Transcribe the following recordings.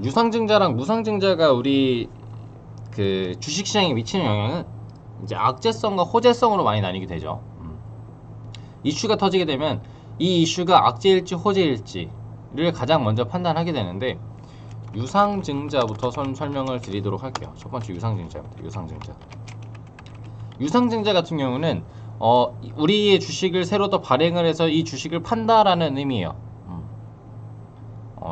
유상증자랑 무상증자가 우리 그 주식시장에 미치는 영향은 이제 악재성과 호재성으로 많이 나뉘게 되죠. 이슈가 터지게 되면 이 이슈가 악재일지 호재일지를 가장 먼저 판단하게 되는데, 유상증자부터 설명을 드리도록 할게요. 첫 번째 유상증자입니다. 유상증자 같은 경우는 우리의 주식을 새로 더 발행을 해서 이 주식을 판다라는 의미예요.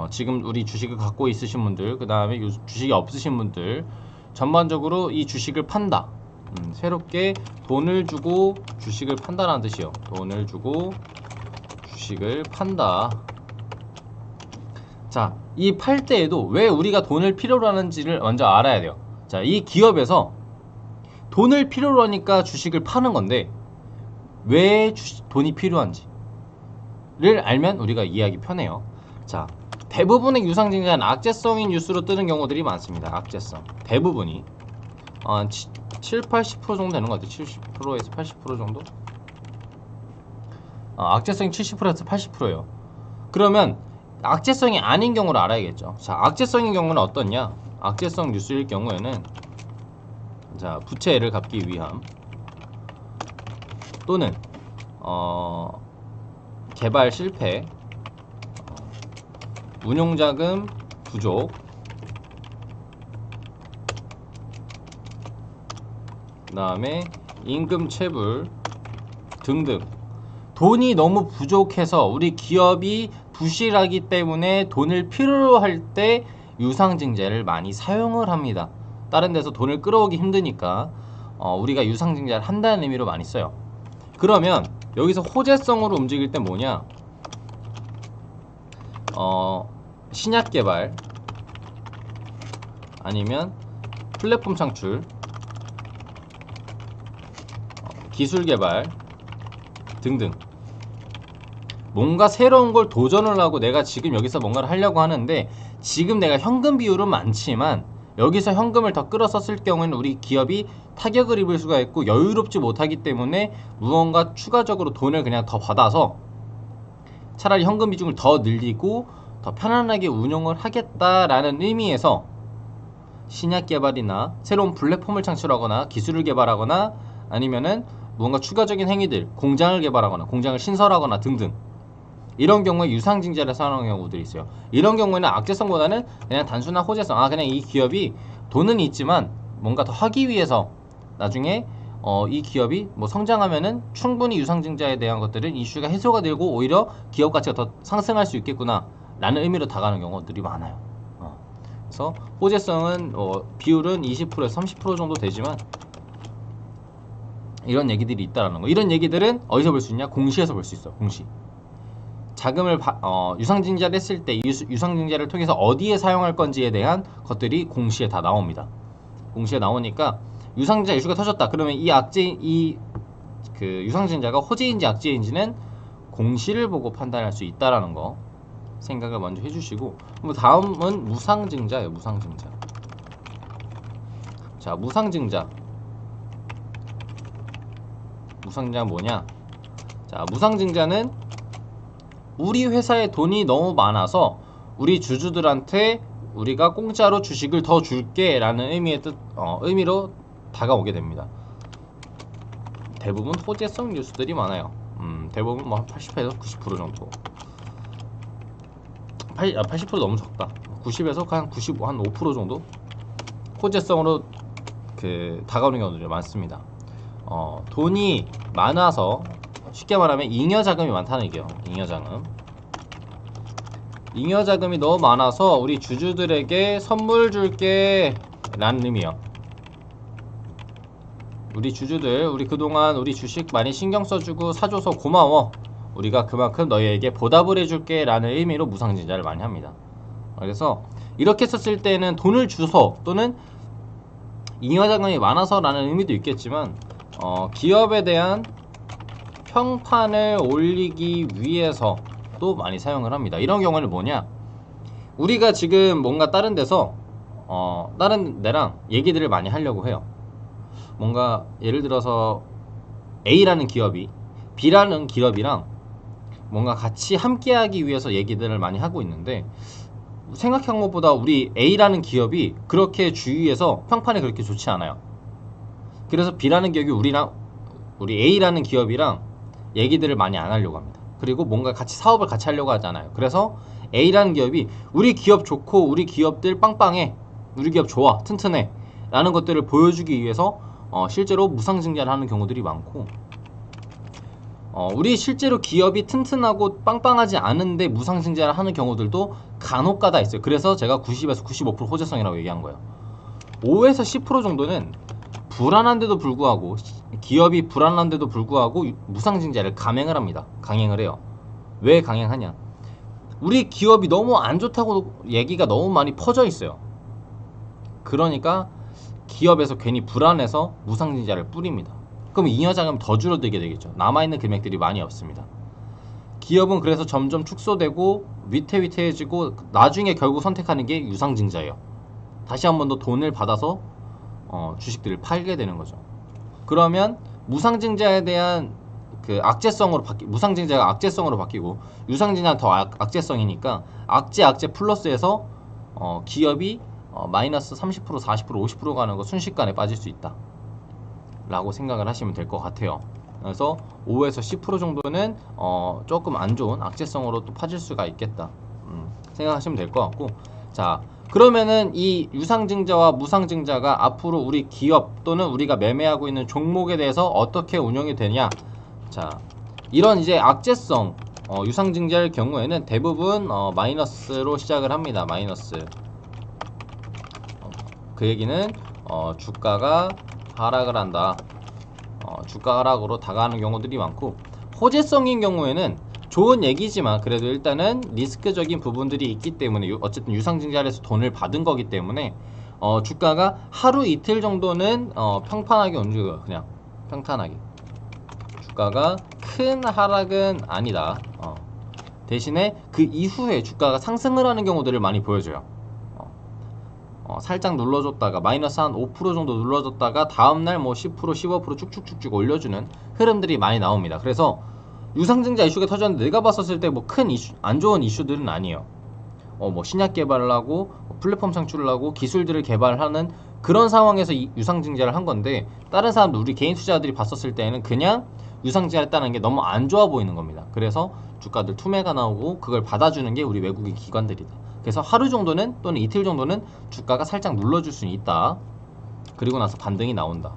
지금 우리 주식을 갖고 있으신 분들, 그 다음에 주식이 없으신 분들, 전반적으로 이 주식을 판다. 새롭게 돈을 주고 주식을 판다라는 뜻이요. 돈을 주고 주식을 판다. 자, 이 팔 때에도 왜 우리가 돈을 필요로 하는지를 먼저 알아야 돼요. 자, 이 기업에서 돈을 필요로 하니까 주식을 파는 건데, 왜 돈이 필요한지를 알면 우리가 이해하기 편해요. 자, 대부분의 유상증자는 악재성인 뉴스로 뜨는 경우들이 많습니다. 악재성. 대부분이 7, 80% 정도 되는 것 같아요. 70%에서 80% 정도? 악재성이 70%에서 80%예요. 그러면 악재성이 아닌 경우를 알아야겠죠. 자, 악재성인 경우는 어떻냐? 악재성 뉴스일 경우에는, 자, 부채를 갚기 위함, 또는 개발 실패, 운용자금 부족, 그 다음에 임금 체불 등등, 돈이 너무 부족해서 우리 기업이 부실하기 때문에 돈을 필요로 할 때 유상증자를 많이 사용을 합니다. 다른 데서 돈을 끌어오기 힘드니까 우리가 유상증자를 한다는 의미로 많이 써요. 그러면 여기서 호재성으로 움직일 때 뭐냐? 신약 개발, 아니면 플랫폼 창출, 기술 개발 등등, 뭔가 새로운 걸 도전을 하고 내가 지금 여기서 뭔가를 하려고 하는데, 지금 내가 현금 비율은 많지만 여기서 현금을 더 끌어서 쓸 경우에는 우리 기업이 타격을 입을 수가 있고 여유롭지 못하기 때문에 무언가 추가적으로 돈을 그냥 더 받아서 차라리 현금 비중을 더 늘리고 더 편안하게 운용을 하겠다라는 의미에서 신약 개발이나 새로운 플랫폼을 창출하거나 기술을 개발하거나, 아니면은 무언가 추가적인 행위들, 공장을 개발하거나 공장을 신설하거나 등등, 이런 경우에 유상증자를 사용하는 경우들이 있어요. 이런 경우에는 악재성보다는 그냥 단순한 호재성, 그냥 이 기업이 돈은 있지만 뭔가 더 하기 위해서 나중에 이 기업이 뭐 성장하면은 충분히 유상증자에 대한 것들은 이슈가 해소가 되고 오히려 기업 가치가 더 상승할 수 있겠구나 라는 의미로 다가가는 경우들이 많아요. 그래서 호재성은 비율은 20%에서 30% 정도 되지만 이런 얘기들이 있다라는 거. 이런 얘기들은 어디서 볼 수 있냐? 공시에서 볼 수 있어. 공시. 자금을 유상증자를 했을 때 유상증자를 통해서 어디에 사용할 건지에 대한 것들이 공시에 다 나옵니다. 공시에 나오니까 유상증자 이슈가 터졌다. 그러면 그 유상증자가 호재인지 악재인지는 공시를 보고 판단할 수 있다라는 거 생각을 먼저 해주시고, 다음은 무상증자예요. 무상증자. 자, 무상증자 뭐냐? 자, 무상증자는 우리 회사에 돈이 너무 많아서 우리 주주들한테 우리가 공짜로 주식을 더 줄게 라는 의미로 다가오게 됩니다. 대부분 호재성 뉴스들이 많아요. 대부분 뭐 80에서 90% 정도. 80% 너무 적다. 90에서 그냥 95, 한 5% 정도 호재성으로 다가오는 경우들이 많습니다. 돈이 많아서, 쉽게 말하면 잉여자금이 많다는 얘기예요. 잉여자금이 너무 많아서 우리 주주들에게 선물 줄게 라는 의미예요. 우리 주주들, 우리 그동안 우리 주식 많이 신경 써주고 사줘서 고마워, 우리가 그만큼 너희에게 보답을 해줄게 라는 의미로 무상증자를 많이 합니다. 그래서 이렇게 썼을 때는 돈을 주서 또는 잉여자금이 많아서 라는 의미도 있겠지만, 기업에 대한 평판을 올리기 위해서 또 많이 사용을 합니다. 이런 경우는 뭐냐? 우리가 지금 뭔가 다른 데서 다른 데랑 얘기들을 많이 하려고 해요. 뭔가 예를 들어서 A라는 기업이 B라는 기업이랑 뭔가 같이 함께 하기 위해서 얘기들을 많이 하고 있는데, 생각한 것보다 우리 A라는 기업이 그렇게 주위에서 평판이 그렇게 좋지 않아요. 그래서 B라는 기업이 우리 A라는 기업이랑 얘기들을 많이 안 하려고 합니다. 그리고 뭔가 같이 사업을 같이 하려고 하잖아요. 그래서 A라는 기업이 우리 기업 좋고 우리 기업들 빵빵해, 우리 기업 좋아, 튼튼해 라는 것들을 보여주기 위해서 실제로 무상증자를 하는 경우들이 많고, 우리 실제로 기업이 튼튼하고 빵빵하지 않은데 무상증자를 하는 경우들도 간혹가다 있어요. 그래서 제가 90에서 95% 호재성이라고 얘기한 거예요. 5에서 10% 정도는 불안한데도 불구하고, 기업이 불안한데도 불구하고 무상증자를 강행을 해요. 왜 강행하냐? 우리 기업이 너무 안 좋다고 얘기가 너무 많이 퍼져 있어요. 그러니까 기업에서 괜히 불안해서 무상증자를 뿌립니다. 그럼 잉여자금이 더 줄어들게 되겠죠. 남아있는 금액들이 많이 없습니다. 기업은 그래서 점점 축소되고 위태위태해지고 나중에 결국 선택하는 게 유상증자예요. 다시 한 번 더 돈을 받아서 주식들을 팔게 되는 거죠. 그러면 무상증자에 대한 무상증자가 악재성으로 바뀌고 유상증자는 더 악재성이니까 악재 플러스에서 기업이 마이너스 30%, 40%, 50% 가는 거 순식간에 빠질 수 있다 라고 생각을 하시면 될 것 같아요. 그래서 5에서 10% 정도는 조금 안 좋은 악재성으로 또 빠질 수가 있겠다 생각하시면 될 것 같고, 자, 그러면은 이 유상증자와 무상증자가 앞으로 우리 기업 또는 우리가 매매하고 있는 종목에 대해서 어떻게 운영이 되냐. 자, 이런 이제 악재성 유상증자의 경우에는 대부분 마이너스로 시작을 합니다. 마이너스. 그 얘기는 주가가 하락을 한다. 주가 하락으로 다가가는 경우들이 많고, 호재성인 경우에는 좋은 얘기지만 그래도 일단은 리스크적인 부분들이 있기 때문에 어쨌든 유상증자에서 돈을 받은 거기 때문에 주가가 하루 이틀 정도는 평판하게 움직여요. 그냥 평탄하게. 주가가 큰 하락은 아니다. 대신에 그 이후에 주가가 상승을 하는 경우들을 많이 보여줘요. 살짝 눌러줬다가 마이너스 한 5% 정도 눌러줬다가 다음날 뭐 10%, 15% 쭉쭉쭉쭉 올려주는 흐름들이 많이 나옵니다. 그래서 유상증자 이슈가 터졌는데 내가 봤었을 때 뭐 큰 이슈, 안 좋은 이슈들은 아니에요. 뭐 신약 개발을 하고 플랫폼 창출을 하고 기술들을 개발하는 그런 상황에서 유상증자를 한 건데, 다른 사람들, 우리 개인 투자자들이 봤었을 때는 그냥 유상증자를 했다는 게 너무 안 좋아 보이는 겁니다. 그래서 주가들 투매가 나오고 그걸 받아주는 게 우리 외국인 기관들이다. 그래서 하루 정도는 또는 이틀 정도는 주가가 살짝 눌러줄 수 있다. 그리고 나서 반등이 나온다.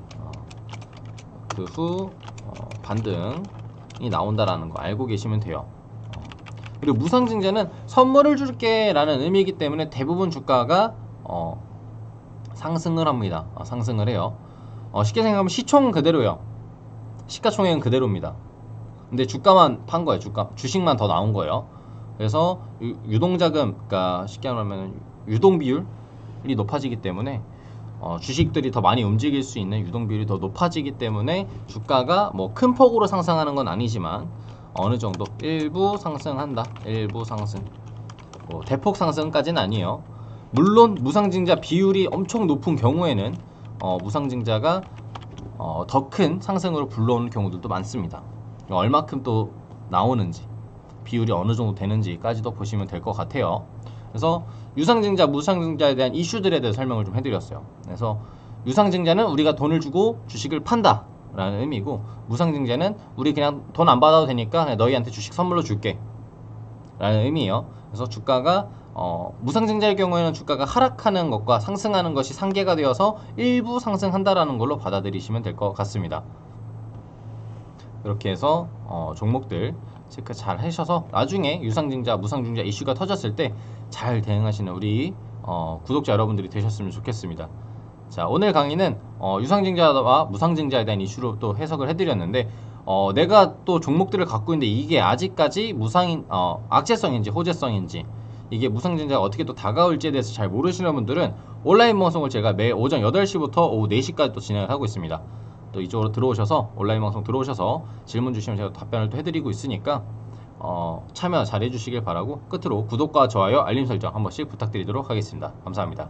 그 후 반등이 나온다라는 거 알고 계시면 돼요. 그리고 무상증자는 선물을 줄게 라는 의미이기 때문에 대부분 주가가 상승을 합니다. 상승을 해요. 쉽게 생각하면 시총 그대로예요. 시가총액은 그대로입니다. 근데 주가만 판 거예요. 주식만 더 나온 거예요. 그래서 유동자금, 그러니까 쉽게 말하면 유동 비율이 높아지기 때문에 주식들이 더 많이 움직일 수 있는 유동 비율이 더 높아지기 때문에 주가가 뭐 큰 폭으로 상승하는 건 아니지만 어느 정도 일부 상승한다. 일부 상승. 뭐 대폭 상승까지는 아니에요. 물론 무상증자 비율이 엄청 높은 경우에는 무상증자가 더 큰 상승으로 불러오는 경우들도 많습니다. 얼마큼 또 나오는지, 비율이 어느 정도 되는지까지도 보시면 될 것 같아요. 그래서 유상증자, 무상증자에 대한 이슈들에 대해 설명을 좀 해드렸어요. 그래서 유상증자는 우리가 돈을 주고 주식을 판다 라는 의미고, 무상증자는 우리 그냥 돈 안 받아도 되니까 그냥 너희한테 주식 선물로 줄게 라는 의미예요. 그래서 주가가 무상증자의 경우에는 주가가 하락하는 것과 상승하는 것이 상계가 되어서 일부 상승한다라는 걸로 받아들이시면 될 것 같습니다. 이렇게 해서 종목들 체크 잘 하셔서 나중에 유상증자, 무상증자 이슈가 터졌을 때 잘 대응하시는 우리 구독자 여러분들이 되셨으면 좋겠습니다. 자, 오늘 강의는 유상증자와 무상증자에 대한 이슈로 또 해석을 해드렸는데, 내가 또 종목들을 갖고 있는데 이게 아직까지 악재성인지 호재성인지, 이게 무상증자가 어떻게 또 다가올지에 대해서 잘 모르시는 분들은 온라인 방송을 제가 매 오전 8시부터 오후 4시까지 또 진행을 하고 있습니다. 또 이쪽으로 들어오셔서 온라인 방송 들어오셔서 질문 주시면 제가 답변을 또 해드리고 있으니까 참여 잘 해주시길 바라고, 끝으로 구독과 좋아요, 알림 설정 한 번씩 부탁드리도록 하겠습니다. 감사합니다.